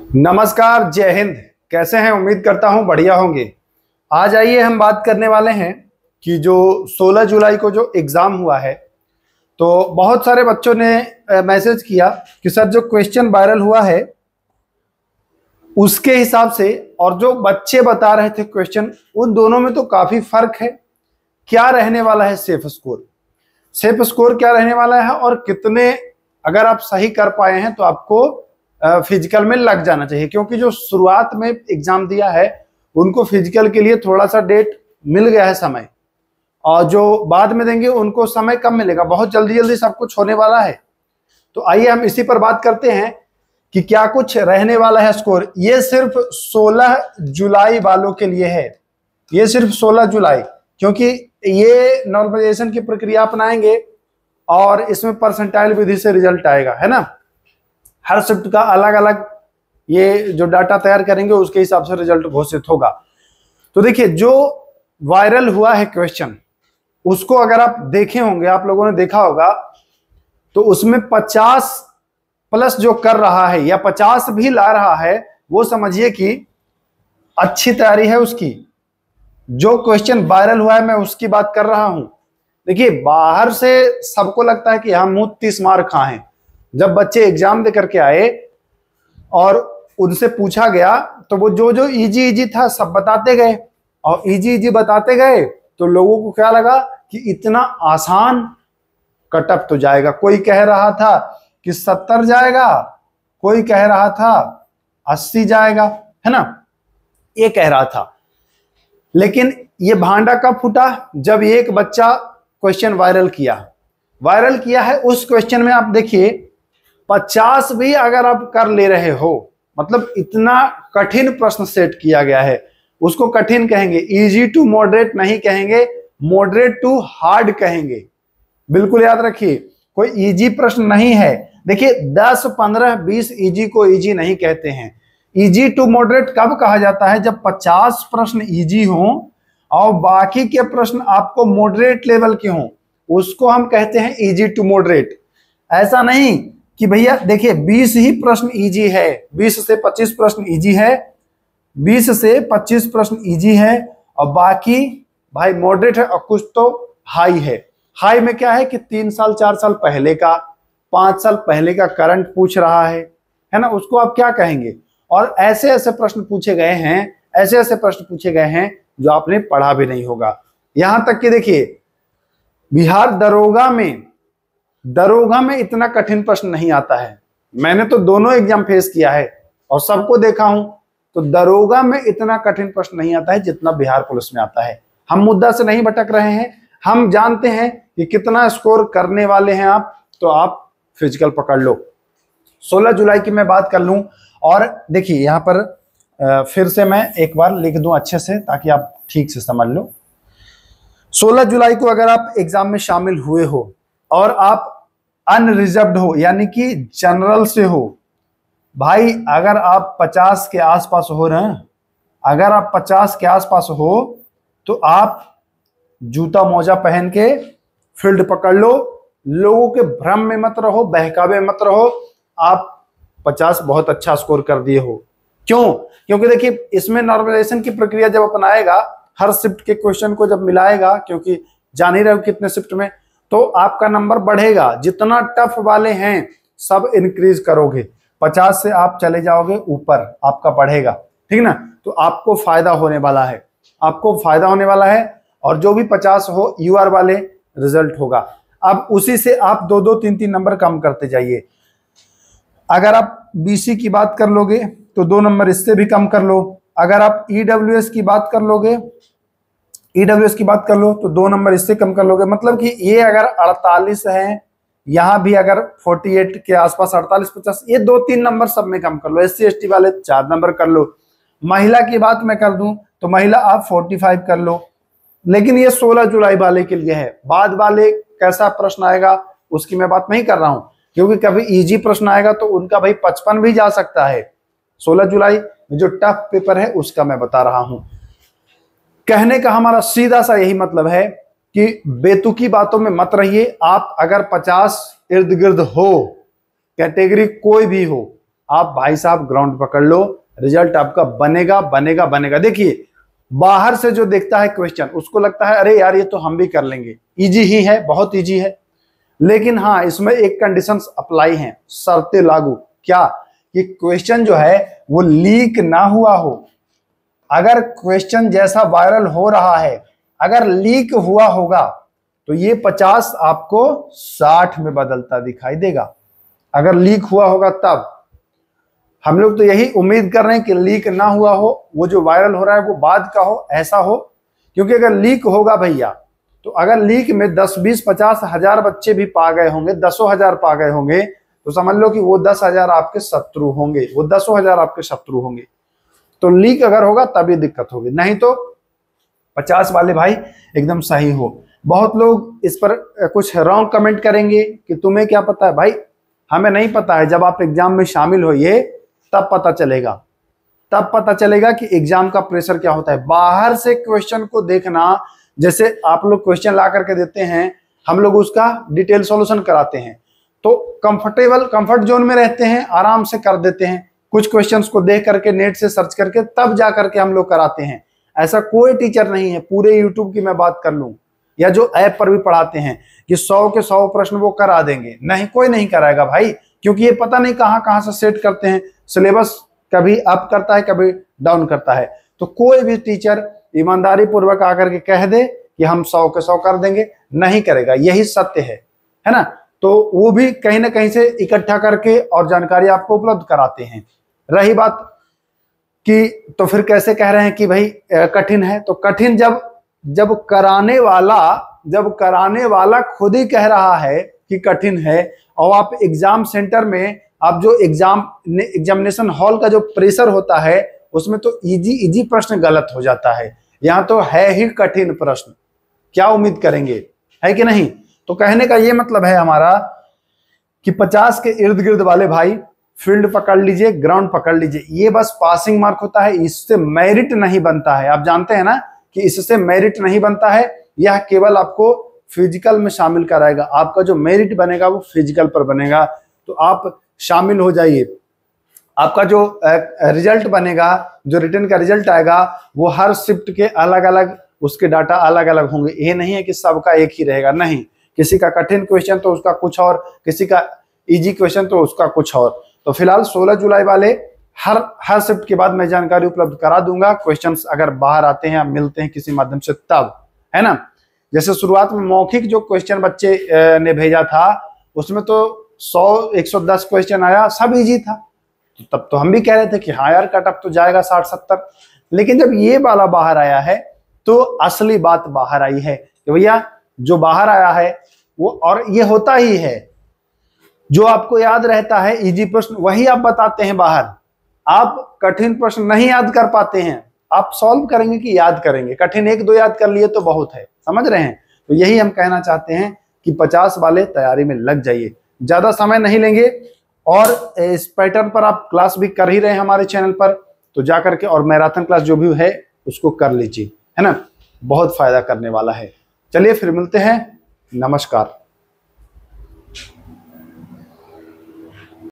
नमस्कार, जय हिंद। कैसे हैं? उम्मीद करता हूं बढ़िया होंगे। आज आइए हम बात करने वाले हैं कि जो 16 जुलाई को जो एग्ज़ाम हुआ है, तो बहुत सारे बच्चों ने मैसेज किया कि सर जो क्वेश्चन वायरल हुआ है उसके हिसाब से और जो बच्चे बता रहे थे क्वेश्चन, उन दोनों में तो काफ़ी फर्क है। क्या रहने वाला है सेफ स्कोर? सेफ स्कोर क्या रहने वाला है और कितने अगर आप सही कर पाए हैं तो आपको फिजिकल में लग जाना चाहिए, क्योंकि जो शुरुआत में एग्जाम दिया है उनको फिजिकल के लिए थोड़ा सा डेट मिल गया है समय, और जो बाद में देंगे उनको समय कम मिलेगा। बहुत जल्दी जल्दी सब कुछ होने वाला है। तो आइए हम इसी पर बात करते हैं कि क्या कुछ रहने वाला है स्कोर। ये सिर्फ 16 जुलाई वालों के लिए है, ये सिर्फ 16 जुलाई, क्योंकि ये नॉर्मलाइजेशन की प्रक्रिया अपनाएंगे और इसमें परसेंटाइल विधि से रिजल्ट आएगा, है ना। हर शिफ्ट का अलग अलग ये जो डाटा तैयार करेंगे उसके हिसाब से रिजल्ट घोषित होगा। तो देखिए, जो वायरल हुआ है क्वेश्चन उसको अगर आप देखे होंगे, आप लोगों ने देखा होगा, तो उसमें 50 प्लस जो कर रहा है या 50 भी ला रहा है, वो समझिए कि अच्छी तैयारी है उसकी। जो क्वेश्चन वायरल हुआ है मैं उसकी बात कर रहा हूं। देखिए, बाहर से सबको लगता है कि हम मुंह 30 मार खाए हैं। जब बच्चे एग्जाम दे करके आए और उनसे पूछा गया तो वो जो जो इजी था सब बताते गए, और इजी बताते गए तो लोगों को क्या लगा कि इतना आसान कटअप तो जाएगा। कोई कह रहा था कि 70 जाएगा, कोई कह रहा था 80 जाएगा, है ना, ये कह रहा था। लेकिन ये भांडा कब फूटा? जब एक बच्चा क्वेश्चन वायरल किया है। उस क्वेश्चन में आप देखिए 50 भी अगर आप कर ले रहे हो, मतलब इतना कठिन प्रश्न सेट किया गया है, उसको कठिन कहेंगे, इजी टू मॉडरेट नहीं कहेंगे, मॉडरेट टू हार्ड कहेंगे। बिल्कुल याद रखिए, कोई इजी प्रश्न नहीं है। देखिए 10, 15, 20 इजी को इजी नहीं कहते हैं। इजी टू मॉडरेट कब कहा जाता है? जब 50 प्रश्न इजी हों और बाकी के प्रश्न आपको मॉडरेट लेवल के हों, उसको हम कहते हैं इजी टू मॉडरेट। ऐसा नहीं कि भैया देखिए 20 ही प्रश्न इजी है, 20 से 25 प्रश्न इजी है, 20 से 25 प्रश्न इजी है और बाकी भाई मॉडरेट है और कुछ तो हाई है। हाई में क्या है कि 3 साल 4 साल पहले का, 5 साल पहले का करंट पूछ रहा है ना, उसको आप क्या कहेंगे। और ऐसे ऐसे प्रश्न पूछे गए हैं जो आपने पढ़ा भी नहीं होगा। यहां तक कि देखिए, बिहार दरोगा में इतना कठिन प्रश्न नहीं आता है। मैंने तो दोनों एग्जाम फेस किया है और सबको देखा हूं, तो दरोगा में इतना कठिन प्रश्न नहीं आता है जितना बिहार पुलिस में आता है। हम मुद्दा से नहीं भटक रहे हैं, हम जानते हैं कि कितना स्कोर करने वाले हैं आप, तो आप फिजिकल पकड़ लो। 16 जुलाई की मैं बात कर लूं, और देखिए यहां पर फिर से मैं एक बार लिख दूं अच्छे से ताकि आप ठीक से समझ लो। 16 जुलाई को अगर आप एग्जाम में शामिल हुए हो और आप अनरिजर्व्ड हो, यानी कि जनरल से हो, भाई अगर आप 50 के आसपास हो रहे हैं, अगर आप 50 के आसपास हो तो आप जूता मोजा पहन के फील्ड पकड़ लो। लोगों के भ्रम में मत रहो, बहकावे मत रहो। आप 50 बहुत अच्छा स्कोर कर दिए हो। क्यों? क्योंकि देखिए इसमें नॉर्मलाइजेशन की प्रक्रिया जब अपनाएगा, हर शिफ्ट के क्वेश्चन को जब मिलाएगा, क्योंकि जान ही रहे हो कितने शिफ्ट में, तो आपका नंबर बढ़ेगा। जितना टफ वाले हैं सब इंक्रीज करोगे, 50 से आप चले जाओगे ऊपर, आपका बढ़ेगा, ठीक ना। तो आपको फायदा होने वाला है, और जो भी 50 हो यूआर वाले रिजल्ट होगा। अब उसी से आप 2-2, 3-3 नंबर कम करते जाइए। अगर आप बीसी की बात कर लोगे तो 2 नंबर इससे भी कम कर लो। अगर आप ईडब्ल्यूएस की बात कर लो तो 2 नंबर इससे कम कर लोगे। मतलब कि ये अगर 48 है, यहां भी अगर 48 के आसपास 48-50, ये 2-3 नंबर सब में कम कर लो। SC/ST वाले 4 नंबर कर लो। महिला की बात मैं कर दूं तो महिला आप 45 कर लो। लेकिन ये 16 जुलाई वाले के लिए है। बाद वाले कैसा प्रश्न आएगा उसकी मैं बात नहीं कर रहा हूं, क्योंकि कभी इजी प्रश्न आएगा तो उनका भाई 55 भी जा सकता है। 16 जुलाई में जो टफ पेपर है उसका मैं बता रहा हूं। कहने का हमारा सीधा सा यही मतलब है कि बेतुकी बातों में मत रहिए। आप अगर 50 इर्द गिर्द हो, कैटेगरी कोई भी हो, आप भाई साहब ग्राउंड पकड़ लो, रिजल्ट आपका बनेगा बनेगा बनेगा। देखिए बाहर से जो देखता है क्वेश्चन उसको लगता है अरे यार ये तो हम भी कर लेंगे, इजी ही है, बहुत इजी है। लेकिन हाँ इसमें एक कंडीशंस अप्लाई हैं, शर्तें लागू। क्या? कि क्वेश्चन जो है वो लीक ना हुआ हो। अगर क्वेश्चन जैसा वायरल हो रहा है अगर लीक हुआ होगा तो ये 50 आपको 60 में बदलता दिखाई देगा। अगर लीक हुआ होगा तब। हम लोग तो यही उम्मीद कर रहे हैं कि लीक ना हुआ हो, वो जो वायरल हो रहा है वो बाद का हो, ऐसा हो। क्योंकि अगर लीक होगा भैया तो अगर लीक में 10, 20, 50 हजार बच्चे भी पा गए होंगे, 10,000 पा गए होंगे, तो समझ लो कि वो 10,000 आपके शत्रु होंगे, वो 10,000 आपके शत्रु होंगे। तो लीक अगर होगा तभी दिक्कत होगी, नहीं तो 50 वाले भाई एकदम सही हो। बहुत लोग इस पर कुछ रॉन्ग कमेंट करेंगे कि तुम्हें क्या पता है। भाई हमें नहीं पता है, जब आप एग्जाम में शामिल होइए तब पता चलेगा, तब पता चलेगा कि एग्जाम का प्रेशर क्या होता है। बाहर से क्वेश्चन को देखना, जैसे आप लोग क्वेश्चन ला करके देते हैं, हम लोग उसका डिटेल सॉल्यूशन कराते हैं, तो कंफर्ट जोन में रहते हैं, आराम से कर देते हैं। कुछ क्वेश्चंस को देख करके नेट से सर्च करके तब जा करके हम लोग कराते हैं। ऐसा कोई टीचर नहीं है, पूरे यूट्यूब की मैं बात कर लूं या जो ऐप पर भी पढ़ाते हैं कि 100 के 100 प्रश्न वो करा देंगे, नहीं, कोई नहीं कराएगा भाई। क्योंकि ये पता नहीं कहां कहां से सेट करते हैं, सिलेबस कभी अप करता है कभी डाउन करता है। तो कोई भी टीचर ईमानदारी पूर्वक आकर के कह दे कि हम 100 के 100 कर देंगे, नहीं करेगा, यही सत्य है ना। तो वो भी कहीं ना कहीं से इकट्ठा करके और जानकारी आपको उपलब्ध कराते हैं। रही बात कि तो फिर कैसे कह रहे हैं कि भाई कठिन है, तो कठिन जब कराने वाला खुद ही कह रहा है कि कठिन है, और आप एग्जाम सेंटर में आप जो एग्जामिनेशन हॉल का जो प्रेशर होता है उसमें तो इजी प्रश्न गलत हो जाता है। यहाँ तो है ही कठिन प्रश्न, क्या उम्मीद करेंगे, है कि नहीं। तो कहने का ये मतलब है हमारा कि 50 के इर्द गिर्द वाले भाई फील्ड पकड़ लीजिए, ग्राउंड पकड़ लीजिए। ये बस पासिंग मार्क होता है, इससे मेरिट नहीं बनता है। आप जानते हैं ना कि इससे मेरिट नहीं बनता है, यह केवल आपको फिजिकल में शामिल कराएगा। आपका जो मेरिट बनेगा वो फिजिकल पर बनेगा। तो आप शामिल हो जाइए। आपका जो रिजल्ट बनेगा, जो रिटर्न का रिजल्ट आएगा, वो हर शिफ्ट के अलग अलग उसके डाटा अलग अलग होंगे। ये नहीं है कि सबका एक ही रहेगा, नहीं। किसी का कठिन क्वेश्चन तो उसका कुछ और, किसी का इजी क्वेश्चन तो उसका कुछ और। तो फिलहाल 16 जुलाई वाले हर शिफ्ट के बाद मैं जानकारी उपलब्ध करा दूंगा। क्वेश्चंस अगर बाहर आते हैं, मिलते हैं किसी माध्यम से तब, है ना। जैसे शुरुआत में मौखिक जो क्वेश्चन बच्चे ने भेजा था उसमें तो 100, 110 क्वेश्चन आया, सब इजी था। तो तब तो हम भी कह रहे थे कि हाँ यार कट ऑफ तो जाएगा 60-70। लेकिन जब ये वाला बाहर आया है तो असली बात बाहर आई है कि भैया जो बाहर आया है वो, और ये होता ही है, जो आपको याद रहता है इजी प्रश्न वही आप बताते हैं बाहर। आप कठिन प्रश्न नहीं याद कर पाते हैं, आप सॉल्व करेंगे कि याद करेंगे। कठिन 1-2 याद कर लिए तो बहुत है, समझ रहे हैं। तो यही हम कहना चाहते हैं कि 50 वाले तैयारी में लग जाइए, ज्यादा समय नहीं लेंगे। और इस पैटर्न पर आप क्लास भी कर ही रहे हैं हमारे चैनल पर, तो जाकर के और मैराथन क्लास जो भी है उसको कर लीजिए, है ना, बहुत फायदा करने वाला है। चलिए फिर मिलते हैं, नमस्कार।